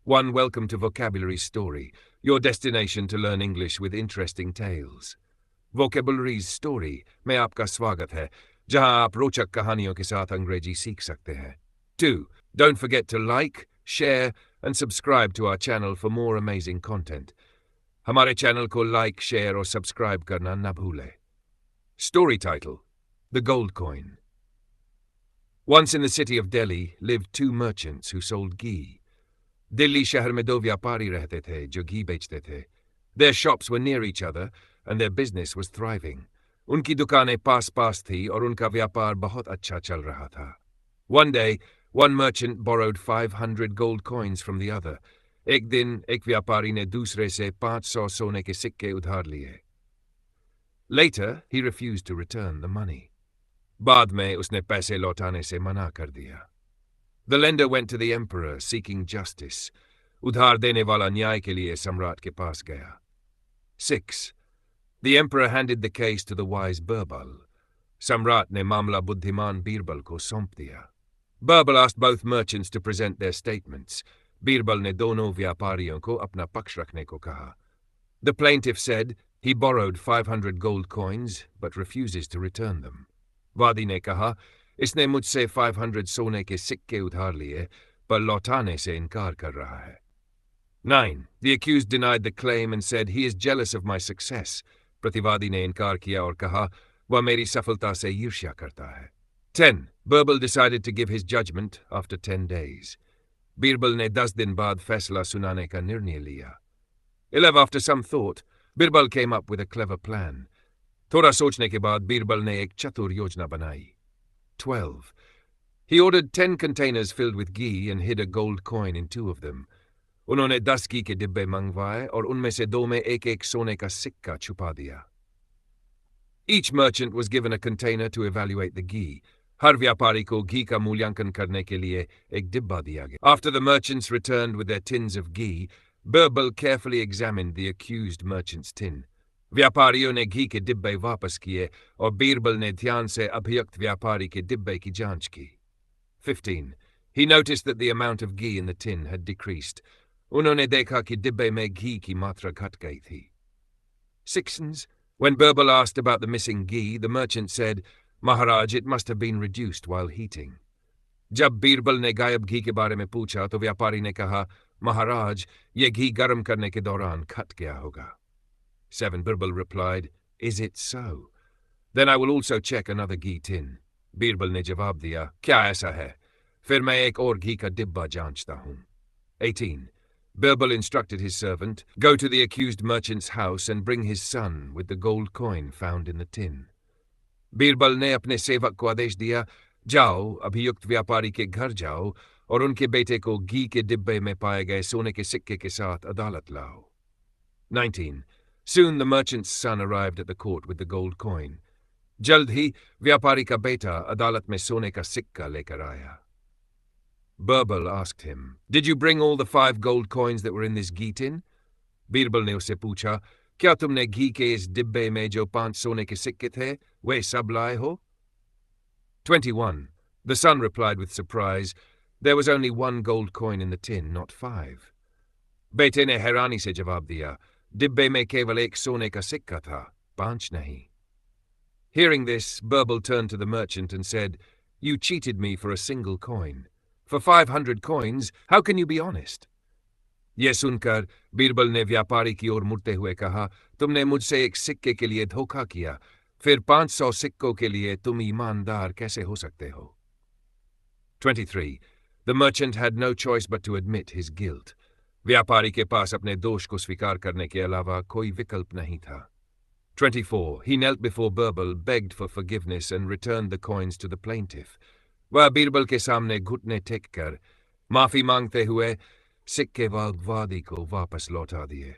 1. Welcome to Vocabulary Story, your destination to learn English with interesting tales. Vocabulary Story में आपका स्वागत है, जहां आप रोचक कहानियों के साथ अंग्रेजी सीख सकते हैं. 2. Don't forget to like, share and subscribe to our channel for more amazing content. हमारे चैनल को like, share और subscribe करना न भूलें. Story title: The Gold Coin. Once in the city of Delhi lived two merchants who sold ghee. Delhi शहर में दो व्यापारी रहते थे जो घी बेचते थे. Their shops were near each other and their business was thriving. उनकी दुकानें पास-पास थी और उनका व्यापार बहुत अच्छा चल रहा था. One day, one merchant borrowed 500 gold coins from the other. एक दिन एक व्यापारी ने दूसरे से 500 सोने के सिक्के उधार लिए. Later, he refused to return the money. बाद में उसने पैसे लौटाने से मना कर दिया. The lender went to the emperor seeking justice. उधार देने वाला न्याय के लिए सम्राट के पास गया. 6. The emperor handed the case to the wise Birbal. सम्राट ने मामला बुद्धिमान बीरबल को सौंप दिया. Birbal asked both merchants to present their statements. Birbal ने दोनों व्यापारियों को अपना पक्ष रखने को कहा. The plaintiff said he borrowed 500 gold coins but refuses to return them. वादी ने कहा, इसने मुझसे 500 सोने के सिक्के उधार लिए पर लौटाने से इनकार कर रहा है. 9. The accused denied the claim and said he is jealous of my success. प्रतिवादी ने इनकार किया और कहा, वह मेरी सफलता से ईर्ष्या करता है. 10. Birbal decided to give his judgment after 10 days. Birbal ने 10 दिन बाद फैसला सुनाने का निर्णय लिया. 11. After some thought, Birbal came up with a clever plan. थोड़ा सोचने के बाद बीरबल ने एक चतुर योजना बनाई. 12. He ordered 10 containers filled with ghee and hid a gold coin in 2 of them. उन्होंने 10 घी के डिब्बे मंगवाए और उनमें से 2 में एक-एक सोने का सिक्का छुपा दिया. Each merchant was given a container to evaluate the ghee. हर व्यापारी को घी का मूल्यांकन करने के लिए एक डिब्बा दिया गया. After the merchants returned with their tins of ghee, Birbal carefully examined the accused merchant's tin. व्यापारियों ने घी के डिब्बे वापस किए और बीरबल ने ध्यान से अभियुक्त व्यापारी के डिब्बे की जांच की. 15. He noticed that the amount of ghee in the tin had decreased. उन्होंने देखा कि डिब्बे में घी की मात्रा घट गई थी. 16. When Birbal asked about the missing ghee, the merchant said, Maharaj, it must have been reduced while heating. जब बीरबल ने गायब घी के बारे में पूछा तो व्यापारी ने कहा, महाराज, ये घी गर्म करने के दौरान घट गया होगा. 7. Birbal replied, Is it so? Then I will also check another ghee tin. Birbal ने जवाब दिया, क्या ऐसा है? फिर मैं एक और घी का डिब्बा जांचता हूं. 18. Birbal instructed his servant, go to the accused merchant's house and bring his son with the gold coin found in the tin. Birbal ने अपने सेवक को आदेश दिया, जाओ, अभियुक्त व्यापारी के घर जाओ और उनके बेटे को घी के डिब्बे में पाए गए सोने के सिक्के के साथ अदालत लाओ. 19. Soon the merchant's son arrived at the court with the gold coin. जल्द ही व्यापारी का बेटा अदालत में सोने का सिक्का लेकर आया. Birbal asked him, Did you bring all the 5 gold coins that were in this ghee tin? Birbal ने उससे पूछा, क्या तुमने घी के इस डिब्बे में जो 5 सोने के सिक्के थे, वे सब लाए हो? 21. The son replied with surprise, There was only 1 gold coin in the tin, not 5. बेटे ने हैरानी से जवाब दिया, डिब्बे में केवल एक सोने का सिक्का था, 5 नहीं. Hearing this, Birbal turned to the merchant and said, You cheated me for a single coin. For 500 coins, how can you be honest? यह सुनकर बीरबल ने व्यापारी की ओर मुड़ते हुए कहा, तुमने मुझसे एक सिक्के के लिए धोखा किया, फिर 500 सिक्कों के लिए तुम ईमानदार कैसे हो सकते हो? 23. The merchant had no choice but to admit his guilt. व्यापारी के पास अपने दोष को स्वीकार करने के अलावा कोई विकल्प नहीं था. 24. He knelt before Birbal, begged for forgiveness and returned the coins to the plaintiff. वह बीरबल के सामने घुटने टेक कर माफी मांगते हुए सिक्के वादी को वापस लौटा दिए.